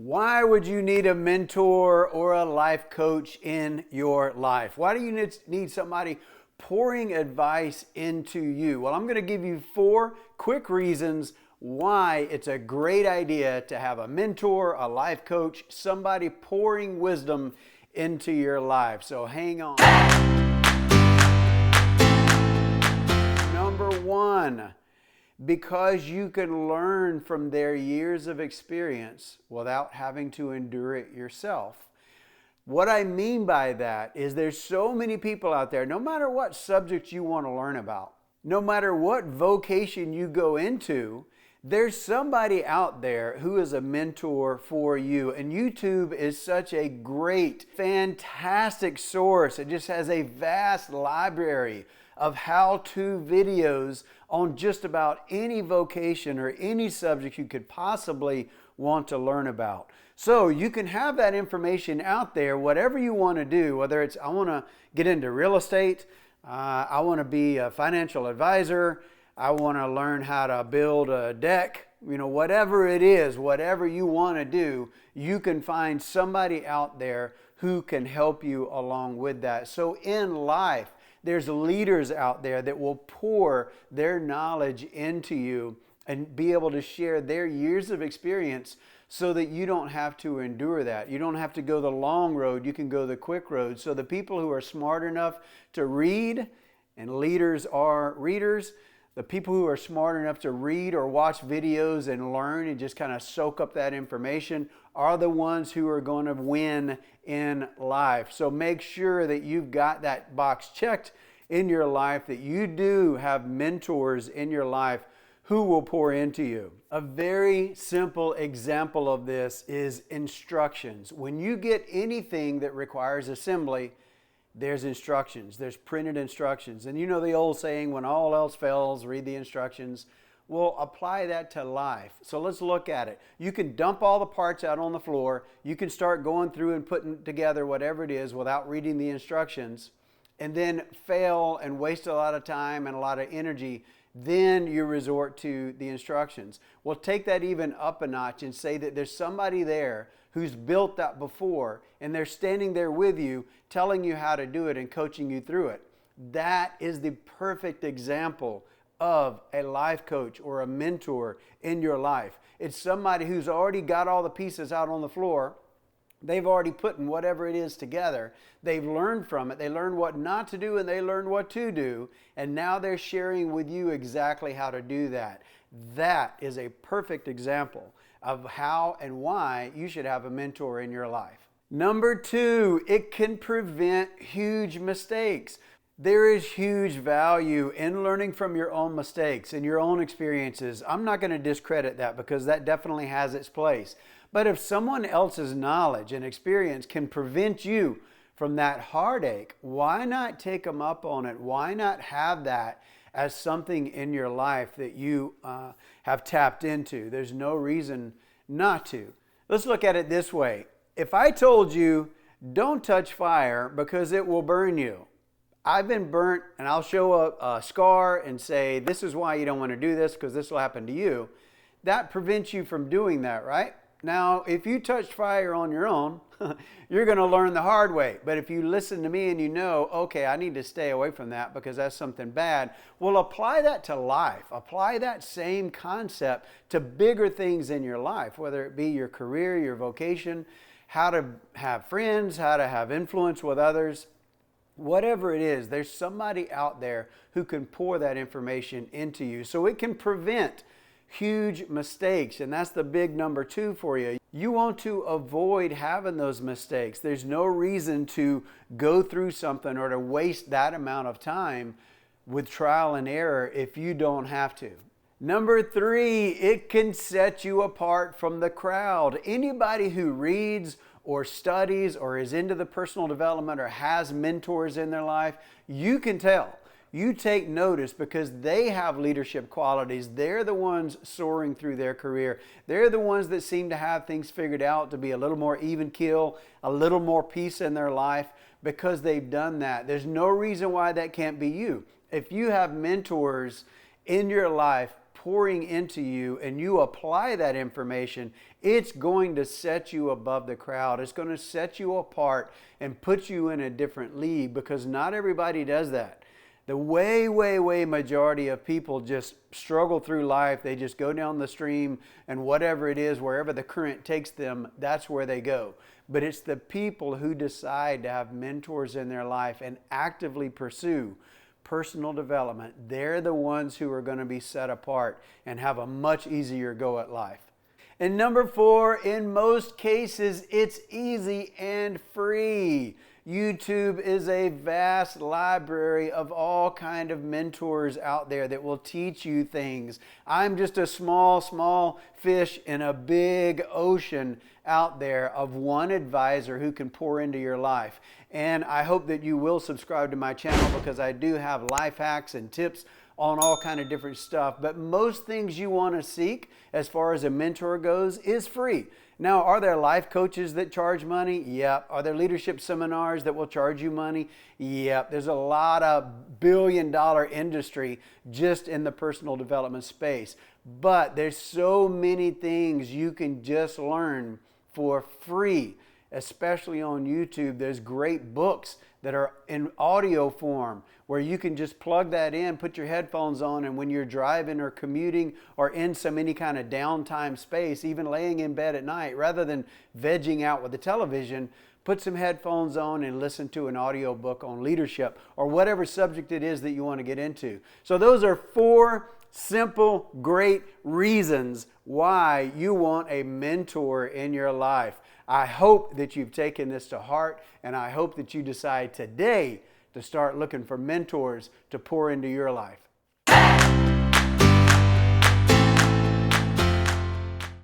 Why would you need a mentor or a life coach in your life? Why do you need somebody pouring advice into you? Well, I'm going to give you 4 quick reasons why it's a great idea to have a mentor, a life coach, somebody pouring wisdom into your life. So hang on. Number 1. Because you can learn from their years of experience without having to endure it yourself. What I mean by that is there's so many people out there, no matter what subject you want to learn about, no matter what vocation you go into, there's somebody out there who is a mentor for you. And YouTube is such a great, fantastic source. It just has a vast library of how-to videos on just about any vocation or any subject you could possibly want to learn about. So you can have that information out there, whatever you want to do, whether it's I want to get into real estate, I want to be a financial advisor, I want to learn how to build a deck, whatever it is, whatever you want to do, you can find somebody out there who can help you along with that. So in life, there's leaders out there that will pour their knowledge into you and be able to share their years of experience so that you don't have to endure that. You don't have to go the long road, you can go the quick road. So the people who are smart enough to read, and leaders are readers, the people who are smart enough to read or watch videos and learn and just kind of soak up that information are the ones who are going to win in life. So make sure that you've got that box checked in your life, that you do have mentors in your life who will pour into you. A very simple example of this is instructions. When you get anything that requires assembly, there's instructions, there's printed instructions. And you know the old saying, when all else fails, read the instructions. Well, apply that to life. So let's look at it. You can dump all the parts out on the floor. You can start going through and putting together whatever it is without reading the instructions, and then fail and waste a lot of time and a lot of energy. Then you resort to the instructions. Well, take that even up a notch and say that there's somebody there who's built that before, and they're standing there with you, telling you how to do it and coaching you through it. That is the perfect example of a life coach or a mentor in your life. It's somebody who's already got all the pieces out on the floor. They've already put in whatever it is together. They've learned from it. They learned what not to do and they learned what to do. And now they're sharing with you exactly how to do that. That is a perfect example of how and why you should have a mentor in your life. Number 2, it can prevent huge mistakes. There is huge value in learning from your own mistakes and your own experiences. I'm not going to discredit that because that definitely has its place. But if someone else's knowledge and experience can prevent you from that heartache, why not take them up on it? Why not have that as something in your life that you have tapped into? There's no reason not to. Let's look at it this way. If I told you, don't touch fire because it will burn you. I've been burnt, and I'll show a scar and say, this is why you don't want to do this because this will happen to you. That prevents you from doing that, right? Now, if you touch fire on your own, you're going to learn the hard way. But if you listen to me and you know, okay, I need to stay away from that because that's something bad, well, apply that to life. Apply that same concept to bigger things in your life, whether it be your career, your vocation, how to have friends, how to have influence with others. Whatever it is, there's somebody out there who can pour that information into you. So it can prevent huge mistakes, and that's the big number 2 for you. You want to avoid having those mistakes. There's no reason to go through something or to waste that amount of time with trial and error if you don't have to. Number 3, it can set you apart from the crowd. Anybody who reads or studies or is into the personal development or has mentors in their life, you can tell. You take notice because they have leadership qualities. They're the ones soaring through their career. They're the ones that seem to have things figured out to be a little more even keel, a little more peace in their life because they've done that. There's no reason why that can't be you. If you have mentors in your life pouring into you and you apply that information, it's going to set you above the crowd. It's going to set you apart and put you in a different league, because not everybody does that. The way majority of people just struggle through life. They just go down the stream, and whatever it is, wherever the current takes them, that's where they go. But it's the people who decide to have mentors in their life and actively pursue personal development. They're the ones who are going to be set apart and have a much easier go at life. And number 4, in most cases, it's easy and free. YouTube is a vast library of all kind of mentors out there that will teach you things. I'm just a small fish in a big ocean out there of one advisor who can pour into your life. And I hope that you will subscribe to my channel, because I do have life hacks and tips on all kind of different stuff. But most things you want to seek as far as a mentor goes is free. Now, are there life coaches that charge money? Yep. Are there leadership seminars that will charge you money? Yep. There's a lot of billion-dollar industry just in the personal development space. But there's so many things you can just learn for free, especially on YouTube. There's great books that are in audio form where you can just plug that in, put your headphones on, and when you're driving or commuting or in any kind of downtime space, even laying in bed at night, rather than vegging out with the television, put some headphones on and listen to an audio book on leadership or whatever subject it is that you want to get into. So those are 4 simple, great reasons why you want a mentor in your life. I hope that you've taken this to heart, and I hope that you decide today to start looking for mentors to pour into your life.